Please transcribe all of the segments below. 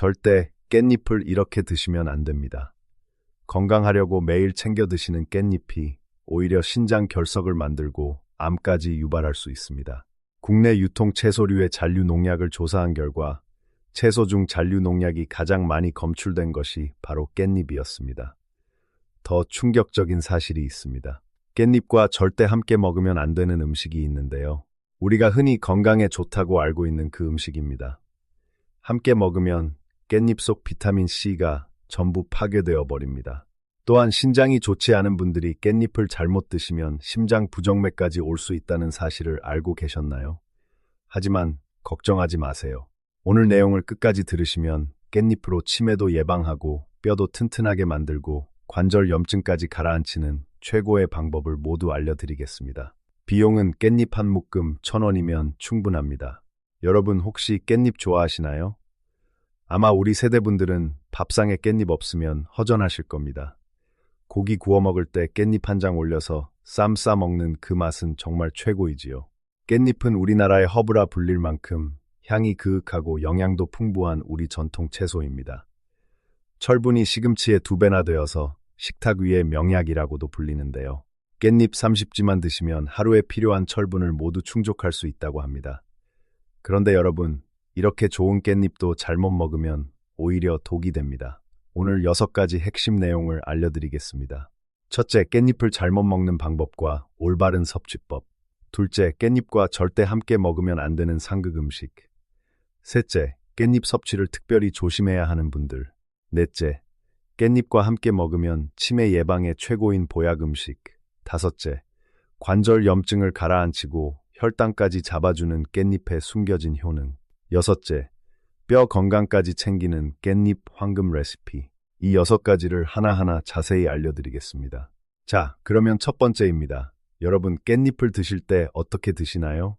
절대 깻잎을 이렇게 드시면 안 됩니다. 건강하려고 매일 챙겨 드시는 깻잎이 오히려 신장 결석을 만들고 암까지 유발할 수 있습니다. 국내 유통 채소류의 잔류 농약을 조사한 결과 채소 중 잔류 농약이 가장 많이 검출된 것이 바로 깻잎이었습니다. 더 충격적인 사실이 있습니다. 깻잎과 절대 함께 먹으면 안 되는 음식이 있는데요. 우리가 흔히 건강에 좋다고 알고 있는 그 음식입니다. 함께 먹으면 깻잎 속 비타민 C가 전부 파괴되어 버립니다. 또한 신장이 좋지 않은 분들이 깻잎을 잘못 드시면 심장 부정맥까지 올 수 있다는 사실을 알고 계셨나요? 하지만 걱정하지 마세요. 오늘 내용을 끝까지 들으시면 깻잎으로 치매도 예방하고 뼈도 튼튼하게 만들고 관절 염증까지 가라앉히는 최고의 방법을 모두 알려드리겠습니다. 비용은 깻잎 한 묶음 1,000원이면 충분합니다. 여러분 혹시 깻잎 좋아하시나요? 아마 우리 세대분들은 밥상에 깻잎 없으면 허전하실 겁니다. 고기 구워 먹을 때 깻잎 한 장 올려서 쌈 싸 먹는 그 맛은 정말 최고이지요. 깻잎은 우리나라의 허브라 불릴 만큼 향이 그윽하고 영양도 풍부한 우리 전통 채소입니다. 철분이 시금치의 2배나 되어서 식탁 위의 명약이라고도 불리는데요. 깻잎 30지만 드시면 하루에 필요한 철분을 모두 충족할 수 있다고 합니다. 그런데 여러분, 이렇게 좋은 깻잎도 잘못 먹으면 오히려 독이 됩니다. 오늘 6가지 핵심 내용을 알려드리겠습니다. 첫째, 깻잎을 잘못 먹는 방법과 올바른 섭취법. 둘째, 깻잎과 절대 함께 먹으면 안 되는 상극 음식. 셋째, 깻잎 섭취를 특별히 조심해야 하는 분들. 넷째, 깻잎과 함께 먹으면 치매 예방의 최고인 보약 음식. 다섯째, 관절 염증을 가라앉히고 혈당까지 잡아주는 깻잎의 숨겨진 효능. 여섯째, 뼈 건강까지 챙기는 깻잎 황금 레시피. 이 6가지를 하나하나 자세히 알려드리겠습니다. 자, 그러면 첫 번째입니다. 여러분, 깻잎을 드실 때 어떻게 드시나요?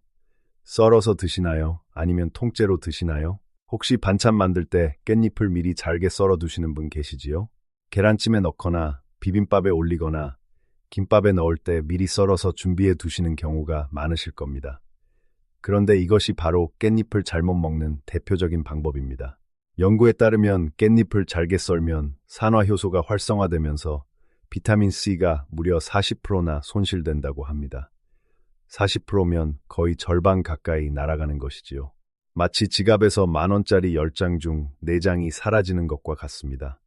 썰어서 드시나요? 아니면 통째로 드시나요? 혹시 반찬 만들 때 깻잎을 미리 잘게 썰어 두시는 분 계시지요? 계란찜에 넣거나 비빔밥에 올리거나 김밥에 넣을 때 미리 썰어서 준비해 두시는 경우가 많으실 겁니다. 그런데 이것이 바로 깻잎을 잘못 먹는 대표적인 방법입니다. 연구에 따르면 깻잎을 잘게 썰면 산화효소가 활성화되면서 비타민 C가 무려 40%나 손실된다고 합니다. 40%면 거의 절반 가까이 날아가는 것이지요. 마치 지갑에서 10,000원짜리 10장 중 4장이 사라지는 것과 같습니다.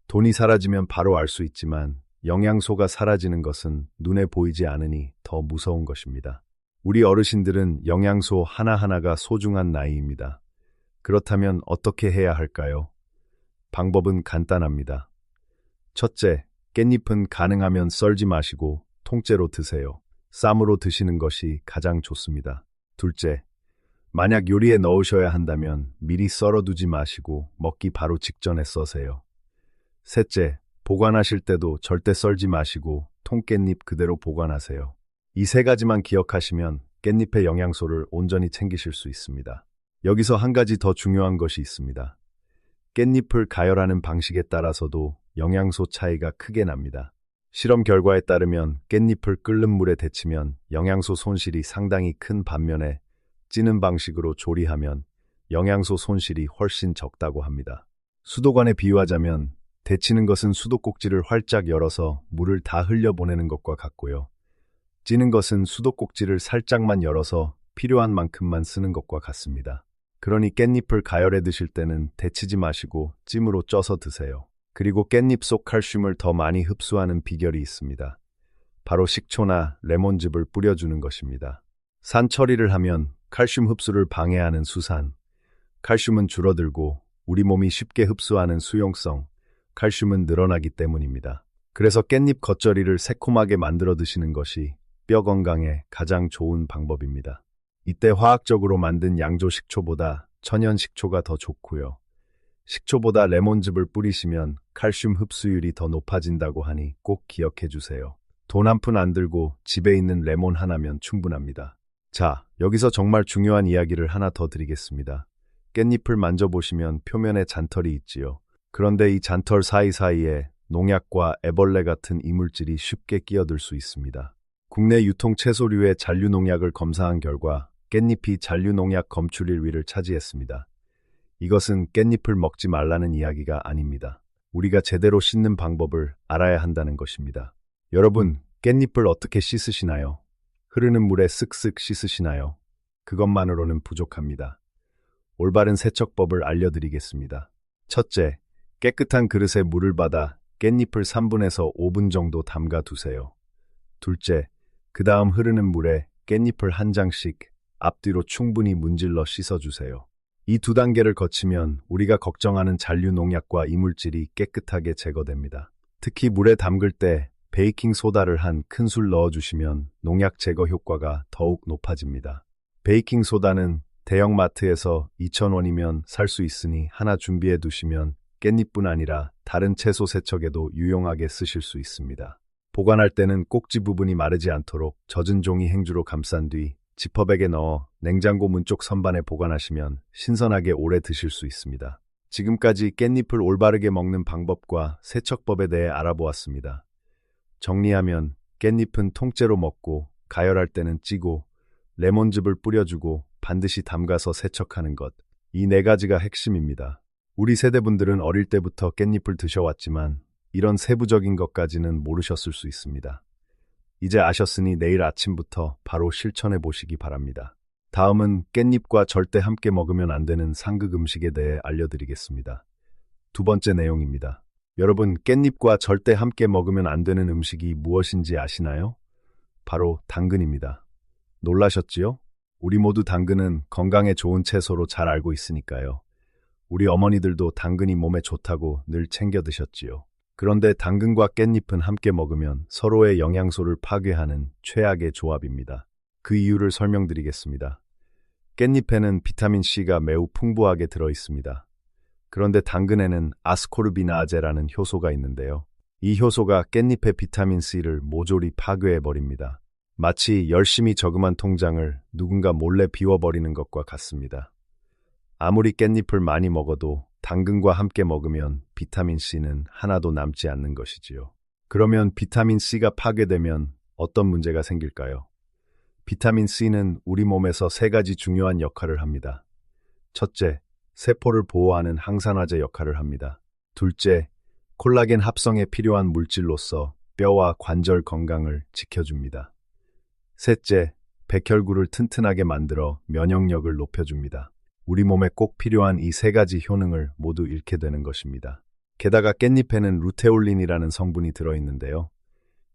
돈이 사라지면 바로 알 수 있지만 영양소가 사라지는 것은 눈에 보이지 않으니 더 무서운 것입니다. 우리 어르신들은 영양소 하나하나가 소중한 나이입니다. 그렇다면 어떻게 해야 할까요? 방법은 간단합니다. 첫째, 깻잎은 가능하면 썰지 마시고 통째로 드세요. 쌈으로 드시는 것이 가장 좋습니다. 둘째, 만약 요리에 넣으셔야 한다면 미리 썰어두지 마시고 먹기 바로 직전에 써세요. 셋째, 보관하실 때도 절대 썰지 마시고 통깻잎 그대로 보관하세요. 이 3가지만 기억하시면 깻잎의 영양소를 온전히 챙기실 수 있습니다. 여기서 한 가지 더 중요한 것이 있습니다. 깻잎을 가열하는 방식에 따라서도 영양소 차이가 크게 납니다. 실험 결과에 따르면 깻잎을 끓는 물에 데치면 영양소 손실이 상당히 큰 반면에 찌는 방식으로 조리하면 영양소 손실이 훨씬 적다고 합니다. 수도관에 비유하자면 데치는 것은 수도꼭지를 활짝 열어서 물을 다 흘려보내는 것과 같고요. 찌는 것은 수도꼭지를 살짝만 열어서 필요한 만큼만 쓰는 것과 같습니다. 그러니 깻잎을 가열해 드실 때는 데치지 마시고 찜으로 쪄서 드세요. 그리고 깻잎 속 칼슘을 더 많이 흡수하는 비결이 있습니다. 바로 식초나 레몬즙을 뿌려주는 것입니다. 산 처리를 하면 칼슘 흡수를 방해하는 수산, 칼슘은 줄어들고 우리 몸이 쉽게 흡수하는 수용성, 칼슘은 늘어나기 때문입니다. 그래서 깻잎 겉절이를 새콤하게 만들어 드시는 것이 뼈 건강에 가장 좋은 방법입니다. 이때 화학적으로 만든 양조 식초보다 천연 식초가 더 좋고요. 식초보다 레몬즙을 뿌리시면 칼슘 흡수율이 더 높아진다고 하니 꼭 기억해 주세요. 돈 한 푼 안 들고 집에 있는 레몬 하나면 충분합니다. 자, 여기서 정말 중요한 이야기를 하나 더 드리겠습니다. 깻잎을 만져보시면 표면에 잔털이 있지요. 그런데 이 잔털 사이사이에 농약과 애벌레 같은 이물질이 쉽게 끼어들 수 있습니다. 국내 유통 채소류의 잔류 농약을 검사한 결과 깻잎이 잔류 농약 검출일 위를 차지했습니다. 이것은 깻잎을 먹지 말라는 이야기가 아닙니다. 우리가 제대로 씻는 방법을 알아야 한다는 것입니다. 여러분, 깻잎을 어떻게 씻으시나요? 흐르는 물에 쓱쓱 씻으시나요? 그것만으로는 부족합니다. 올바른 세척법을 알려드리겠습니다. 첫째, 깨끗한 그릇에 물을 받아 깻잎을 3분에서 5분 정도 담가 두세요. 둘째, 그 다음 흐르는 물에 깻잎을 한 장씩 앞뒤로 충분히 문질러 씻어주세요. 이 두 단계를 거치면 우리가 걱정하는 잔류 농약과 이물질이 깨끗하게 제거됩니다. 특히 물에 담글 때 베이킹 소다를 한 큰술 넣어주시면 농약 제거 효과가 더욱 높아집니다. 베이킹 소다는 대형 마트에서 2,000원이면 살 수 있으니 하나 준비해 두시면 깻잎뿐 아니라 다른 채소 세척에도 유용하게 쓰실 수 있습니다. 보관할 때는 꼭지 부분이 마르지 않도록 젖은 종이 행주로 감싼 뒤 지퍼백에 넣어 냉장고 문 쪽 선반에 보관하시면 신선하게 오래 드실 수 있습니다. 지금까지 깻잎을 올바르게 먹는 방법과 세척법에 대해 알아보았습니다. 정리하면 깻잎은 통째로 먹고 가열할 때는 찌고 레몬즙을 뿌려주고 반드시 담가서 세척하는 것. 이 네 가지가 핵심입니다. 우리 세대분들은 어릴 때부터 깻잎을 드셔왔지만 이런 세부적인 것까지는 모르셨을 수 있습니다. 이제 아셨으니 내일 아침부터 바로 실천해 보시기 바랍니다. 다음은 깻잎과 절대 함께 먹으면 안 되는 상극 음식에 대해 알려드리겠습니다. 두 번째 내용입니다. 여러분, 깻잎과 절대 함께 먹으면 안 되는 음식이 무엇인지 아시나요? 바로 당근입니다. 놀라셨지요? 우리 모두 당근은 건강에 좋은 채소로 잘 알고 있으니까요. 우리 어머니들도 당근이 몸에 좋다고 늘 챙겨 드셨지요. 그런데 당근과 깻잎은 함께 먹으면 서로의 영양소를 파괴하는 최악의 조합입니다. 그 이유를 설명드리겠습니다. 깻잎에는 비타민C가 매우 풍부하게 들어 있습니다. 그런데 당근에는 아스코르비나아제라는 효소가 있는데요. 이 효소가 깻잎의 비타민C를 모조리 파괴해버립니다. 마치 열심히 저금한 통장을 누군가 몰래 비워버리는 것과 같습니다. 아무리 깻잎을 많이 먹어도 당근과 함께 먹으면 비타민C는 하나도 남지 않는 것이지요. 그러면 비타민C가 파괴되면 어떤 문제가 생길까요? 비타민C는 우리 몸에서 세 가지 중요한 역할을 합니다. 첫째, 세포를 보호하는 항산화제 역할을 합니다. 둘째, 콜라겐 합성에 필요한 물질로서 뼈와 관절 건강을 지켜줍니다. 셋째, 백혈구를 튼튼하게 만들어 면역력을 높여줍니다. 우리 몸에 꼭 필요한 이 세 가지 효능을 모두 잃게 되는 것입니다. 게다가 깻잎에는 루테올린이라는 성분이 들어있는데요.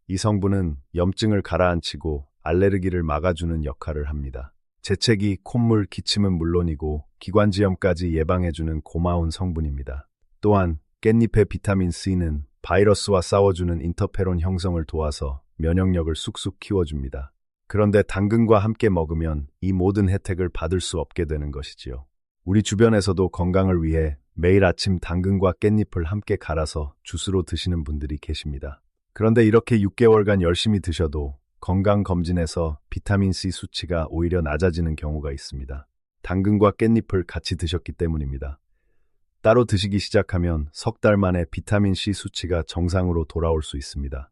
이 성분은 염증을 가라앉히고 알레르기를 막아주는 역할을 합니다. 재채기, 콧물, 기침은 물론이고 기관지염까지 예방해주는 고마운 성분입니다. 또한 깻잎의 비타민C는 바이러스와 싸워주는 인터페론 형성을 도와서 면역력을 쑥쑥 키워줍니다. 그런데 당근과 함께 먹으면 이 모든 혜택을 받을 수 없게 되는 것이지요. 우리 주변에서도 건강을 위해 매일 아침 당근과 깻잎을 함께 갈아서 주스로 드시는 분들이 계십니다. 그런데 이렇게 6개월간 열심히 드셔도 건강검진에서 비타민C 수치가 오히려 낮아지는 경우가 있습니다. 당근과 깻잎을 같이 드셨기 때문입니다. 따로 드시기 시작하면 석 달 만에 비타민C 수치가 정상으로 돌아올 수 있습니다.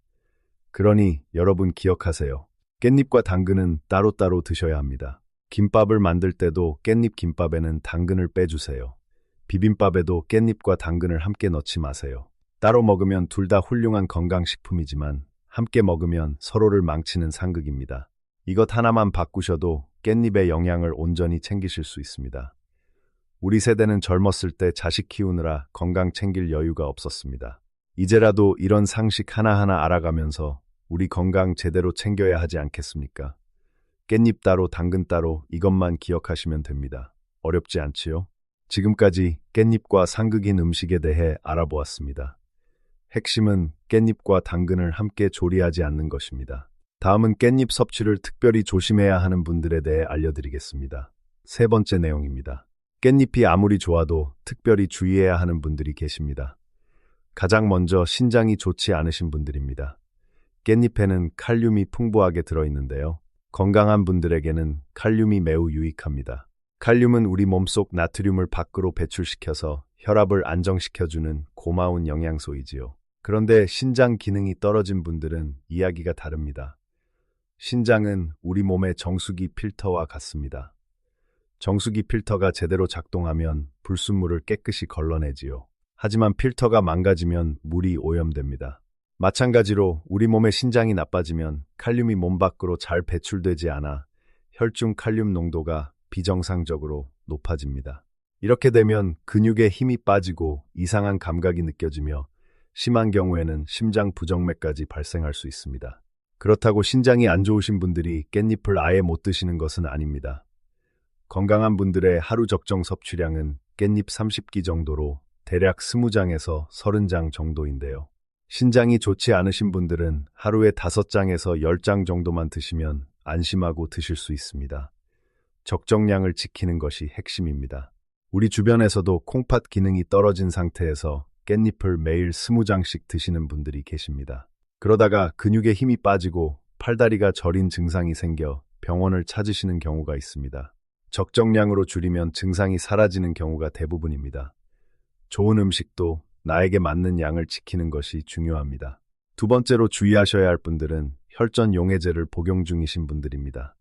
그러니 여러분 기억하세요. 깻잎과 당근은 따로따로 드셔야 합니다. 김밥을 만들 때도 깻잎 김밥에는 당근을 빼주세요. 비빔밥에도 깻잎과 당근을 함께 넣지 마세요. 따로 먹으면 둘 다 훌륭한 건강식품이지만 함께 먹으면 서로를 망치는 상극입니다. 이것 하나만 바꾸셔도 깻잎의 영양을 온전히 챙기실 수 있습니다. 우리 세대는 젊었을 때 자식 키우느라 건강 챙길 여유가 없었습니다. 이제라도 이런 상식 하나하나 알아가면서 우리 건강 제대로 챙겨야 하지 않겠습니까? 깻잎 따로 당근 따로 이것만 기억하시면 됩니다. 어렵지 않지요? 지금까지 깻잎과 상극인 음식에 대해 알아보았습니다. 핵심은 깻잎과 당근을 함께 조리하지 않는 것입니다. 다음은 깻잎 섭취를 특별히 조심해야 하는 분들에 대해 알려드리겠습니다. 세 번째 내용입니다. 깻잎이 아무리 좋아도 특별히 주의해야 하는 분들이 계십니다. 가장 먼저 신장이 좋지 않으신 분들입니다. 깻잎에는 칼륨이 풍부하게 들어있는데요. 건강한 분들에게는 칼륨이 매우 유익합니다. 칼륨은 우리 몸속 나트륨을 밖으로 배출시켜서 혈압을 안정시켜주는 고마운 영양소이지요. 그런데 신장 기능이 떨어진 분들은 이야기가 다릅니다. 신장은 우리 몸의 정수기 필터와 같습니다. 정수기 필터가 제대로 작동하면 불순물을 깨끗이 걸러내지요. 하지만 필터가 망가지면 물이 오염됩니다. 마찬가지로 우리 몸의 신장이 나빠지면 칼륨이 몸 밖으로 잘 배출되지 않아 혈중 칼륨 농도가 비정상적으로 높아집니다. 이렇게 되면 근육에 힘이 빠지고 이상한 감각이 느껴지며 심한 경우에는 심장 부정맥까지 발생할 수 있습니다. 그렇다고 신장이 안 좋으신 분들이 깻잎을 아예 못 드시는 것은 아닙니다. 건강한 분들의 하루 적정 섭취량은 깻잎 30기 정도로 대략 20장에서 30장 정도인데요. 신장이 좋지 않으신 분들은 하루에 5장에서 10장 정도만 드시면 안심하고 드실 수 있습니다. 적정량을 지키는 것이 핵심입니다. 우리 주변에서도 콩팥 기능이 떨어진 상태에서 깻잎을 매일 20장씩 드시는 분들이 계십니다. 그러다가 근육에 힘이 빠지고 팔다리가 저린 증상이 생겨 병원을 찾으시는 경우가 있습니다. 적정량으로 줄이면 증상이 사라지는 경우가 대부분입니다. 좋은 음식도 나에게 맞는 양을 지키는 것이 중요합니다. 두 번째로 주의하셔야 할 분들은 혈전 용해제를 복용 중이신 분들입니다.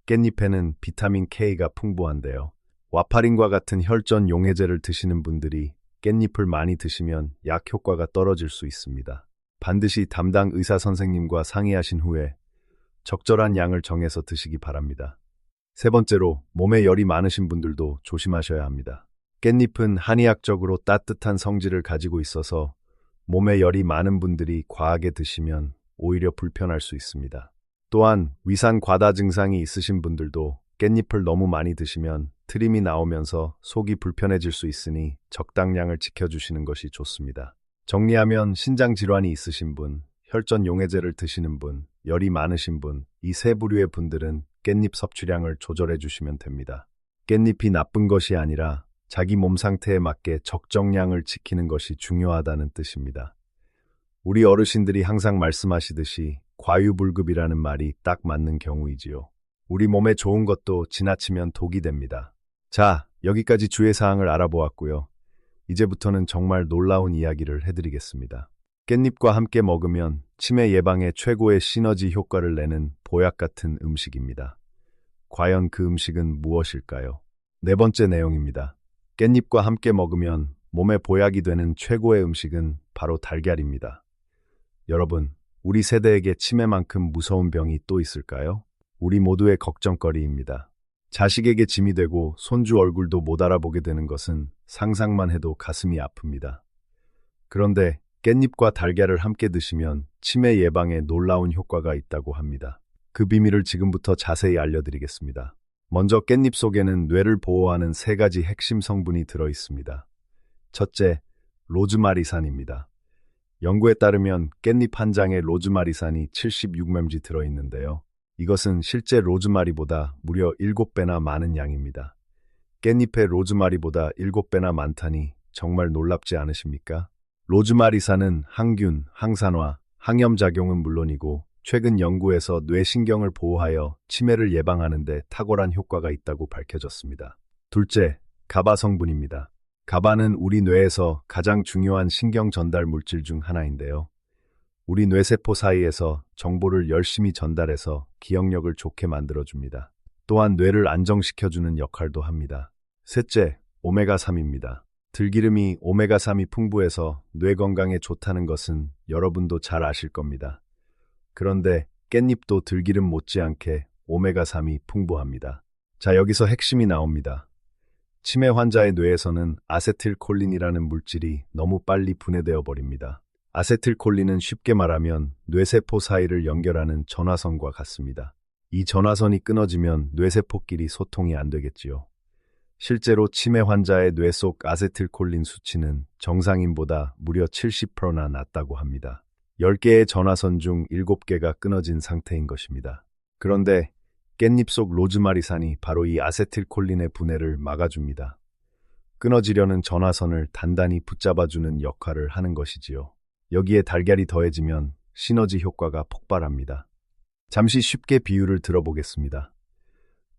깻잎에는 비타민 K가 풍부한데요. 와파린과 같은 혈전 용해제를 드시는 분들이 깻잎을 많이 드시면 약 효과가 떨어질 수 있습니다. 반드시 담당 의사 선생님과 상의하신 후에 적절한 양을 정해서 드시기 바랍니다. 세 번째로 몸에 열이 많으신 분들도 조심하셔야 합니다. 깻잎은 한의학적으로 따뜻한 성질을 가지고 있어서 몸에 열이 많은 분들이 과하게 드시면 오히려 불편할 수 있습니다. 또한 위산 과다 증상이 있으신 분들도 깻잎을 너무 많이 드시면 트림이 나오면서 속이 불편해질 수 있으니 적당량을 지켜주시는 것이 좋습니다. 정리하면 신장 질환이 있으신 분, 혈전 용해제를 드시는 분, 열이 많으신 분, 이 세 부류의 분들은 깻잎 섭취량을 조절해 주시면 됩니다. 깻잎이 나쁜 것이 아니라 자기 몸 상태에 맞게 적정량을 지키는 것이 중요하다는 뜻입니다. 우리 어르신들이 항상 말씀하시듯이 과유불급이라는 말이 딱 맞는 경우이지요. 우리 몸에 좋은 것도 지나치면 독이 됩니다. 자, 여기까지 주의사항을 알아보았고요. 이제부터는 정말 놀라운 이야기를 해드리겠습니다. 깻잎과 함께 먹으면 치매 예방에 최고의 시너지 효과를 내는 보약 같은 음식입니다. 과연 그 음식은 무엇일까요? 네 번째 내용입니다. 깻잎과 함께 먹으면 몸에 보약이 되는 최고의 음식은 바로 달걀입니다. 여러분, 우리 세대에게 치매만큼 무서운 병이 또 있을까요? 우리 모두의 걱정거리입니다. 자식에게 짐이 되고 손주 얼굴도 못 알아보게 되는 것은 상상만 해도 가슴이 아픕니다. 그런데 깻잎과 달걀을 함께 드시면 치매 예방에 놀라운 효과가 있다고 합니다. 그 비밀을 지금부터 자세히 알려드리겠습니다. 먼저 깻잎 속에는 뇌를 보호하는 3가지 핵심 성분이 들어 있습니다. 첫째, 로즈마리산입니다. 연구에 따르면 깻잎 한 장에 로즈마리산이 76mg 들어 있는데요. 이것은 실제 로즈마리보다 무려 7배나 많은 양입니다. 깻잎의 로즈마리보다 7배나 많다니 정말 놀랍지 않으십니까? 로즈마리산은 항균, 항산화, 항염작용은 물론이고 최근 연구에서 뇌신경을 보호하여 치매를 예방하는 데 탁월한 효과가 있다고 밝혀졌습니다. 둘째, 가바 성분입니다. 가바는 우리 뇌에서 가장 중요한 신경 전달 물질 중 하나인데요. 우리 뇌세포 사이에서 정보를 열심히 전달해서 기억력을 좋게 만들어줍니다. 또한 뇌를 안정시켜주는 역할도 합니다. 셋째, 오메가3입니다. 들기름이 오메가3이 풍부해서 뇌 건강에 좋다는 것은 여러분도 잘 아실 겁니다. 그런데 깻잎도 들기름 못지않게 오메가3이 풍부합니다. 자, 여기서 핵심이 나옵니다. 치매 환자의 뇌에서는 아세틸콜린이라는 물질이 너무 빨리 분해되어 버립니다. 아세틸콜린은 쉽게 말하면 뇌세포 사이를 연결하는 전화선과 같습니다. 이 전화선이 끊어지면 뇌세포끼리 소통이 안 되겠지요. 실제로 치매 환자의 뇌 속 아세틸콜린 수치는 정상인보다 무려 70%나 낮다고 합니다. 10개의 전화선 중 7개가 끊어진 상태인 것입니다. 그런데 깻잎 속 로즈마리산이 바로 이 아세틸콜린의 분해를 막아줍니다. 끊어지려는 전화선을 단단히 붙잡아주는 역할을 하는 것이지요. 여기에 달걀이 더해지면 시너지 효과가 폭발합니다. 잠시 쉽게 비유를 들어보겠습니다.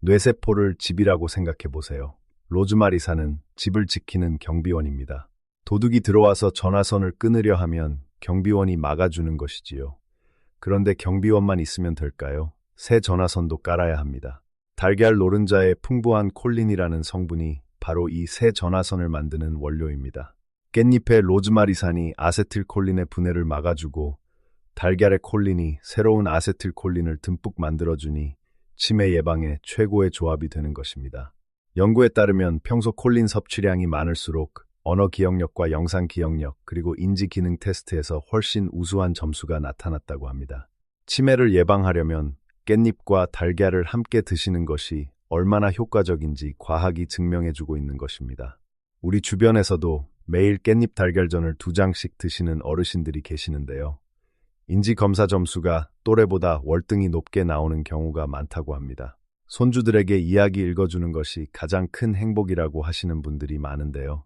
뇌세포를 집이라고 생각해 보세요. 로즈마리산은 집을 지키는 경비원입니다. 도둑이 들어와서 전화선을 끊으려 하면 경비원이 막아주는 것이지요. 그런데 경비원만 있으면 될까요? 새 전화선도 깔아야 합니다. 달걀 노른자의 풍부한 콜린이라는 성분이 바로 이 새 전화선을 만드는 원료입니다. 깻잎의 로즈마리산이 아세틸콜린의 분해를 막아주고 달걀의 콜린이 새로운 아세틸콜린을 듬뿍 만들어주니 치매 예방에 최고의 조합이 되는 것입니다. 연구에 따르면 평소 콜린 섭취량이 많을수록 언어 기억력과 영상 기억력 그리고 인지 기능 테스트에서 훨씬 우수한 점수가 나타났다고 합니다. 치매를 예방하려면 깻잎과 달걀을 함께 드시는 것이 얼마나 효과적인지 과학이 증명해주고 있는 것입니다. 우리 주변에서도 매일 깻잎 달걀전을 2장씩 드시는 어르신들이 계시는데요. 인지검사 점수가 또래보다 월등히 높게 나오는 경우가 많다고 합니다. 손주들에게 이야기 읽어주는 것이 가장 큰 행복이라고 하시는 분들이 많은데요.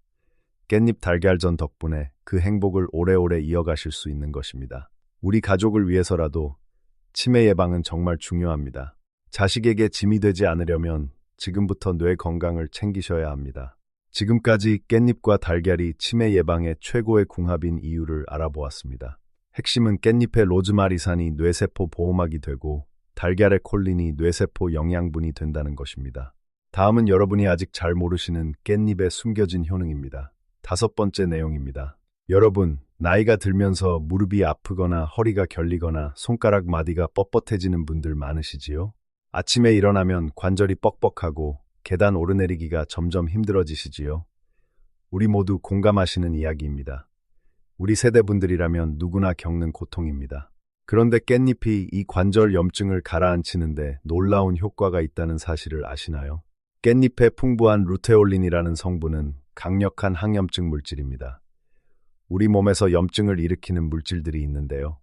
깻잎 달걀전 덕분에 그 행복을 오래오래 이어가실 수 있는 것입니다. 우리 가족을 위해서라도 치매 예방은 정말 중요합니다. 자식에게 짐이 되지 않으려면 지금부터 뇌 건강을 챙기셔야 합니다. 지금까지 깻잎과 달걀이 치매 예방에 최고의 궁합인 이유를 알아보았습니다. 핵심은 깻잎의 로즈마리산이 뇌세포 보호막이 되고 달걀의 콜린이 뇌세포 영양분이 된다는 것입니다. 다음은 여러분이 아직 잘 모르시는 깻잎의 숨겨진 효능입니다. 5번째 내용입니다. 여러분, 나이가 들면서 무릎이 아프거나 허리가 결리거나 손가락 마디가 뻣뻣해지는 분들 많으시지요? 아침에 일어나면 관절이 뻑뻑하고 계단 오르내리기가 점점 힘들어지시지요? 우리 모두 공감하시는 이야기입니다. 우리 세대분들이라면 누구나 겪는 고통입니다. 그런데 깻잎이 이 관절 염증을 가라앉히는데 놀라운 효과가 있다는 사실을 아시나요? 깻잎의 풍부한 루테올린이라는 성분은 강력한 항염증 물질입니다. 우리 몸에서 염증을 일으키는 물질들이 있는데요.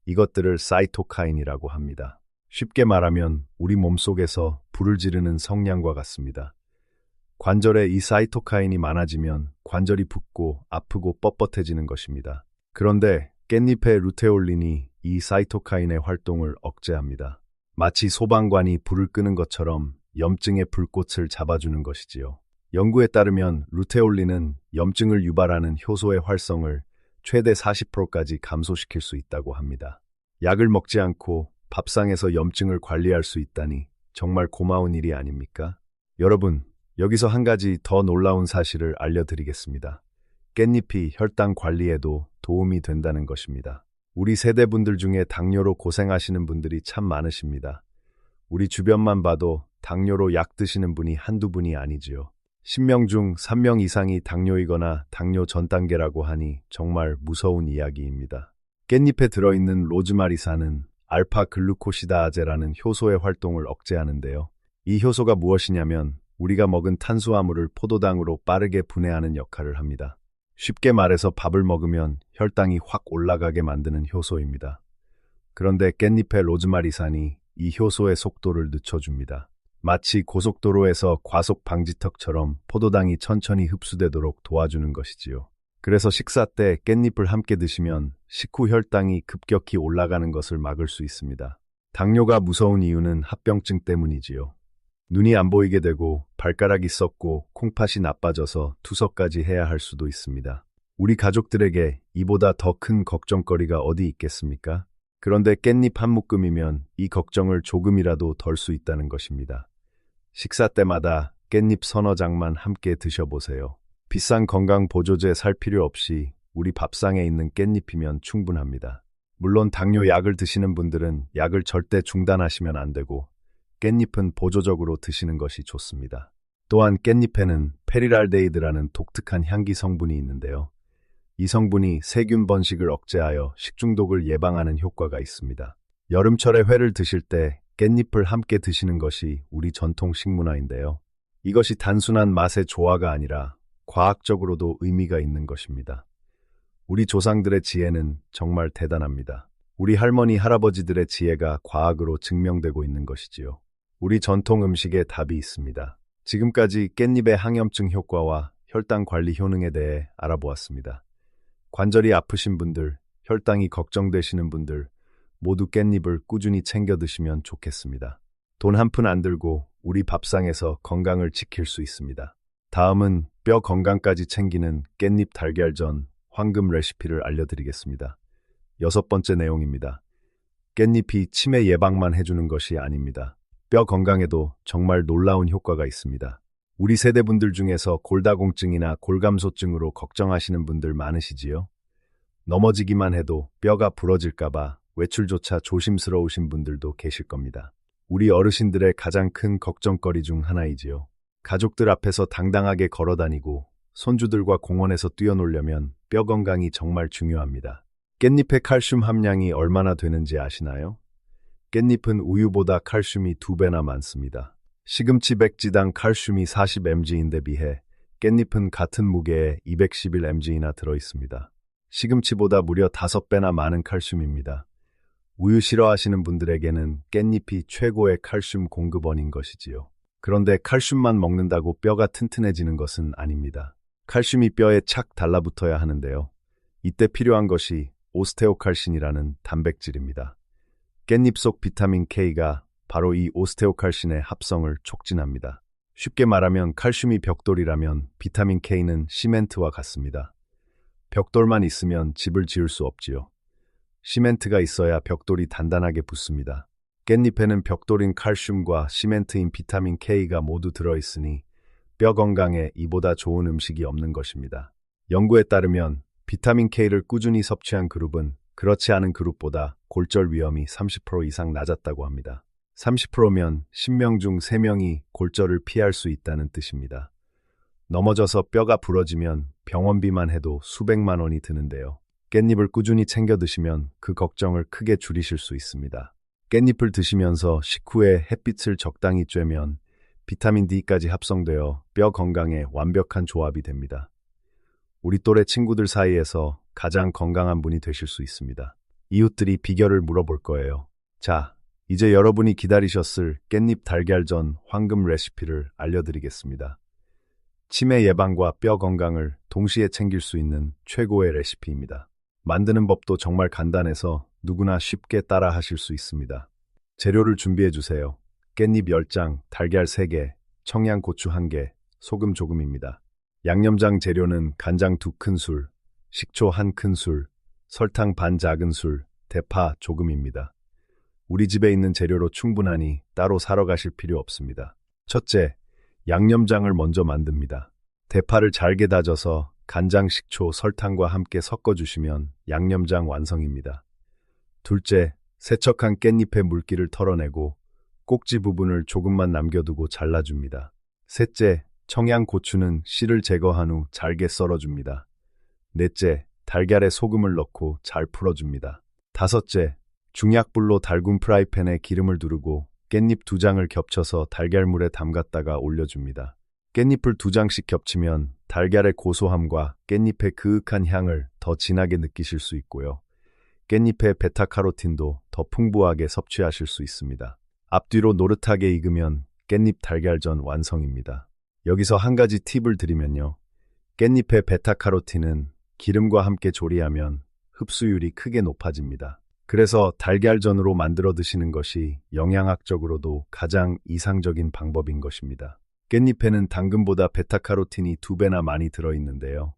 이것들을 사이토카인이라고 합니다. 쉽게 말하면 우리 몸속에서 불을 지르는 성냥과 같습니다. 관절에 이 사이토카인이 많아지면 관절이 붓고 아프고 뻣뻣해지는 것입니다. 그런데 깻잎의 루테올린이 이 사이토카인의 활동을 억제합니다. 마치 소방관이 불을 끄는 것처럼 염증의 불꽃을 잡아주는 것이지요. 연구에 따르면 루테올린은 염증을 유발하는 효소의 활성을 최대 40%까지 감소시킬 수 있다고 합니다. 약을 먹지 않고 밥상에서 염증을 관리할 수 있다니 정말 고마운 일이 아닙니까? 여러분, 여기서 한 가지 더 놀라운 사실을 알려드리겠습니다. 깻잎이 혈당 관리에도 도움이 된다는 것입니다. 우리 세대분들 중에 당뇨로 고생하시는 분들이 참 많으십니다. 우리 주변만 봐도 당뇨로 약 드시는 분이 한두 분이 아니지요. 10명 중 3명 이상이 당뇨이거나 당뇨 전 단계라고 하니 정말 무서운 이야기입니다. 깻잎에 들어있는 로즈마리산은 알파글루코시다아제라는 효소의 활동을 억제하는데요. 이 효소가 무엇이냐면 우리가 먹은 탄수화물을 포도당으로 빠르게 분해하는 역할을 합니다. 쉽게 말해서 밥을 먹으면 혈당이 확 올라가게 만드는 효소입니다. 그런데 깻잎의 로즈마리산이 이 효소의 속도를 늦춰줍니다. 마치 고속도로에서 과속 방지턱처럼 포도당이 천천히 흡수되도록 도와주는 것이지요. 그래서 식사 때 깻잎을 함께 드시면 식후 혈당이 급격히 올라가는 것을 막을 수 있습니다. 당뇨가 무서운 이유는 합병증 때문이지요. 눈이 안 보이게 되고 발가락이 썩고 콩팥이 나빠져서 투석까지 해야 할 수도 있습니다. 우리 가족들에게 이보다 더 큰 걱정거리가 어디 있겠습니까? 그런데 깻잎 한 묶음이면 이 걱정을 조금이라도 덜 수 있다는 것입니다. 식사 때마다 깻잎 서너 장만 함께 드셔보세요. 비싼 건강 보조제 살 필요 없이 우리 밥상에 있는 깻잎이면 충분합니다. 물론 당뇨 약을 드시는 분들은 약을 절대 중단하시면 안 되고 깻잎은 보조적으로 드시는 것이 좋습니다. 또한 깻잎에는 페리랄데히드라는 독특한 향기 성분이 있는데요. 이 성분이 세균 번식을 억제하여 식중독을 예방하는 효과가 있습니다. 여름철에 회를 드실 때 깻잎을 함께 드시는 것이 우리 전통 식문화인데요. 이것이 단순한 맛의 조화가 아니라 과학적으로도 의미가 있는 것입니다. 우리 조상들의 지혜는 정말 대단합니다. 우리 할머니, 할아버지들의 지혜가 과학으로 증명되고 있는 것이지요. 우리 전통 음식에 답이 있습니다. 지금까지 깻잎의 항염증 효과와 혈당 관리 효능에 대해 알아보았습니다. 관절이 아프신 분들, 혈당이 걱정되시는 분들, 모두 깻잎을 꾸준히 챙겨 드시면 좋겠습니다. 돈 한 푼 안 들고 우리 밥상에서 건강을 지킬 수 있습니다. 다음은 뼈 건강까지 챙기는 깻잎 달걀전 황금 레시피를 알려드리겠습니다. 6번째 내용입니다. 깻잎이 치매 예방만 해주는 것이 아닙니다. 뼈 건강에도 정말 놀라운 효과가 있습니다. 우리 세대분들 중에서 골다공증이나 골감소증으로 걱정하시는 분들 많으시지요? 넘어지기만 해도 뼈가 부러질까봐 외출조차 조심스러우신 분들도 계실 겁니다. 우리 어르신들의 가장 큰 걱정거리 중 하나이지요. 가족들 앞에서 당당하게 걸어다니고 손주들과 공원에서 뛰어놀려면 뼈 건강이 정말 중요합니다. 깻잎의 칼슘 함량이 얼마나 되는지 아시나요? 깻잎은 우유보다 칼슘이 2배나 많습니다. 시금치 100g당 칼슘이 40mg인데 비해 깻잎은 같은 무게에 211mg나 들어있습니다. 시금치보다 무려 5배나 많은 칼슘입니다. 우유 싫어하시는 분들에게는 깻잎이 최고의 칼슘 공급원인 것이지요. 그런데 칼슘만 먹는다고 뼈가 튼튼해지는 것은 아닙니다. 칼슘이 뼈에 착 달라붙어야 하는데요. 이때 필요한 것이 오스테오칼신이라는 단백질입니다. 깻잎 속 비타민 K가 바로 이 오스테오칼신의 합성을 촉진합니다. 쉽게 말하면 칼슘이 벽돌이라면 비타민 K는 시멘트와 같습니다. 벽돌만 있으면 집을 지을 수 없지요. 시멘트가 있어야 벽돌이 단단하게 붙습니다. 깻잎에는 벽돌인 칼슘과 시멘트인 비타민 K가 모두 들어있으니 뼈 건강에 이보다 좋은 음식이 없는 것입니다. 연구에 따르면 비타민 K를 꾸준히 섭취한 그룹은 그렇지 않은 그룹보다 골절 위험이 30% 이상 낮았다고 합니다. 30%면 10명 중 3명이 골절을 피할 수 있다는 뜻입니다. 넘어져서 뼈가 부러지면 병원비만 해도 수백만 원이 드는데요. 깻잎을 꾸준히 챙겨 드시면 그 걱정을 크게 줄이실 수 있습니다. 깻잎을 드시면서 식후에 햇빛을 적당히 쬐면 비타민 D까지 합성되어 뼈 건강에 완벽한 조합이 됩니다. 우리 또래 친구들 사이에서 가장 건강한 분이 되실 수 있습니다. 이웃들이 비결을 물어볼 거예요. 자, 이제 여러분이 기다리셨을 깻잎 달걀전 황금 레시피를 알려드리겠습니다. 치매 예방과 뼈 건강을 동시에 챙길 수 있는 최고의 레시피입니다. 만드는 법도 정말 간단해서 누구나 쉽게 따라 하실 수 있습니다. 재료를 준비해 주세요. 깻잎 10장, 달걀 3개, 청양고추 1개, 소금 조금입니다. 양념장 재료는 간장 2큰술, 식초 1큰술, 설탕 반 작은술, 대파 조금입니다. 우리 집에 있는 재료로 충분하니 따로 사러 가실 필요 없습니다. 첫째, 양념장을 먼저 만듭니다. 대파를 잘게 다져서 간장, 식초, 설탕과 함께 섞어주시면 양념장 완성입니다. 둘째, 세척한 깻잎의 물기를 털어내고 꼭지 부분을 조금만 남겨두고 잘라줍니다. 셋째, 청양고추는 씨를 제거한 후 잘게 썰어줍니다. 넷째, 달걀에 소금을 넣고 잘 풀어줍니다. 다섯째, 중약불로 달군 프라이팬에 기름을 두르고 깻잎 2장을 겹쳐서 달걀물에 담갔다가 올려줍니다. 깻잎을 2장씩 겹치면 달걀의 고소함과 깻잎의 그윽한 향을 더 진하게 느끼실 수 있고요. 깻잎의 베타카로틴도 더 풍부하게 섭취하실 수 있습니다. 앞뒤로 노릇하게 익으면 깻잎 달걀전 완성입니다. 여기서 한 가지 팁을 드리면요. 깻잎의 베타카로틴은 기름과 함께 조리하면 흡수율이 크게 높아집니다. 그래서 달걀전으로 만들어 드시는 것이 영양학적으로도 가장 이상적인 방법인 것입니다. 깻잎에는 당근보다 베타카로틴이 2배나 많이 들어있는데요.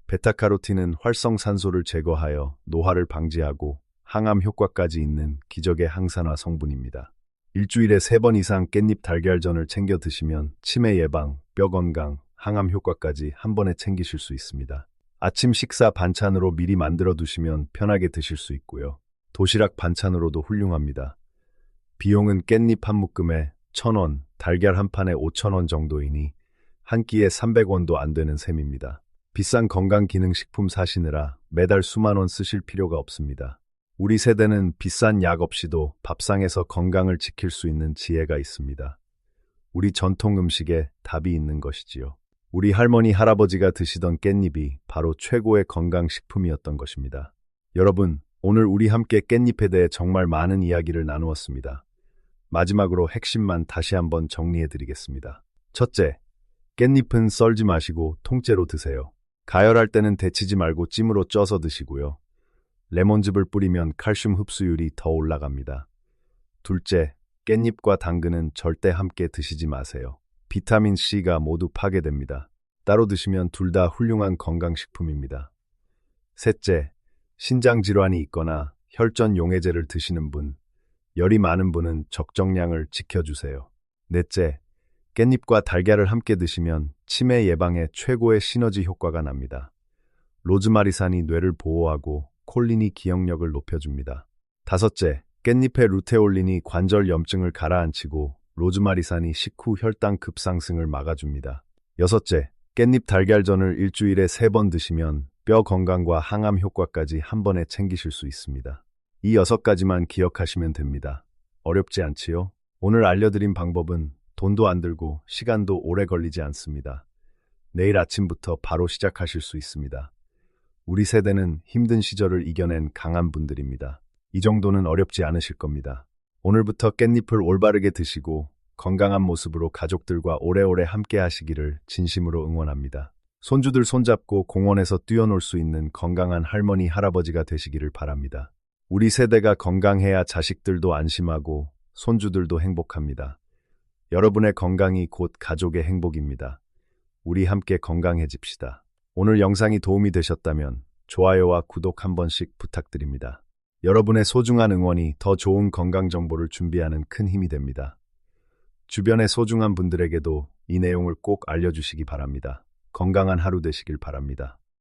베타카로틴은 활성산소를 제거하여 노화를 방지하고 항암 효과까지 있는 기적의 항산화 성분입니다. 일주일에 3번 이상 깻잎 달걀전을 챙겨 드시면 치매 예방, 뼈 건강, 항암 효과까지 한 번에 챙기실 수 있습니다. 아침 식사 반찬으로 미리 만들어 두시면 편하게 드실 수 있고요. 도시락 반찬으로도 훌륭합니다. 비용은 깻잎 한 묶음에 1,000원, 달걀 한 판에 5,000원 정도이니 한 끼에 300원도 안 되는 셈입니다. 비싼 건강기능식품 사시느라 매달 수만 원 쓰실 필요가 없습니다. 우리 세대는 비싼 약 없이도 밥상에서 건강을 지킬 수 있는 지혜가 있습니다. 우리 전통 음식에 답이 있는 것이지요. 우리 할머니, 할아버지가 드시던 깻잎이 바로 최고의 건강식품이었던 것입니다. 여러분, 오늘 우리 함께 깻잎에 대해 정말 많은 이야기를 나누었습니다. 마지막으로 핵심만 다시 한번 정리해드리겠습니다. 첫째, 깻잎은 썰지 마시고 통째로 드세요. 가열할 때는 데치지 말고 찜으로 쪄서 드시고요. 레몬즙을 뿌리면 칼슘 흡수율이 더 올라갑니다. 둘째, 깻잎과 당근은 절대 함께 드시지 마세요. 비타민 C가 모두 파괴됩니다. 따로 드시면 둘 다 훌륭한 건강식품입니다. 셋째, 신장 질환이 있거나 혈전 용해제를 드시는 분, 열이 많은 분은 적정량을 지켜주세요. 넷째, 깻잎과 달걀을 함께 드시면 치매 예방에 최고의 시너지 효과가 납니다. 로즈마리산이 뇌를 보호하고 콜린이 기억력을 높여줍니다. 다섯째, 깻잎의 루테올린이 관절 염증을 가라앉히고 로즈마리산이 식후 혈당 급상승을 막아줍니다. 여섯째, 깻잎 달걀전을 일주일에 3번 드시면 뼈 건강과 항암 효과까지 한 번에 챙기실 수 있습니다. 이 6가지만 기억하시면 됩니다. 어렵지 않지요? 오늘 알려드린 방법은 돈도 안 들고 시간도 오래 걸리지 않습니다. 내일 아침부터 바로 시작하실 수 있습니다. 우리 세대는 힘든 시절을 이겨낸 강한 분들입니다. 이 정도는 어렵지 않으실 겁니다. 오늘부터 깻잎을 올바르게 드시고 건강한 모습으로 가족들과 오래오래 함께 하시기를 진심으로 응원합니다. 손주들 손잡고 공원에서 뛰어놀 수 있는 건강한 할머니, 할아버지가 되시기를 바랍니다. 우리 세대가 건강해야 자식들도 안심하고 손주들도 행복합니다. 여러분의 건강이 곧 가족의 행복입니다. 우리 함께 건강해집시다. 오늘 영상이 도움이 되셨다면 좋아요와 구독 한 번씩 부탁드립니다. 여러분의 소중한 응원이 더 좋은 건강 정보를 준비하는 큰 힘이 됩니다. 주변의 소중한 분들에게도 이 내용을 꼭 알려주시기 바랍니다. 건강한 하루 되시길 바랍니다.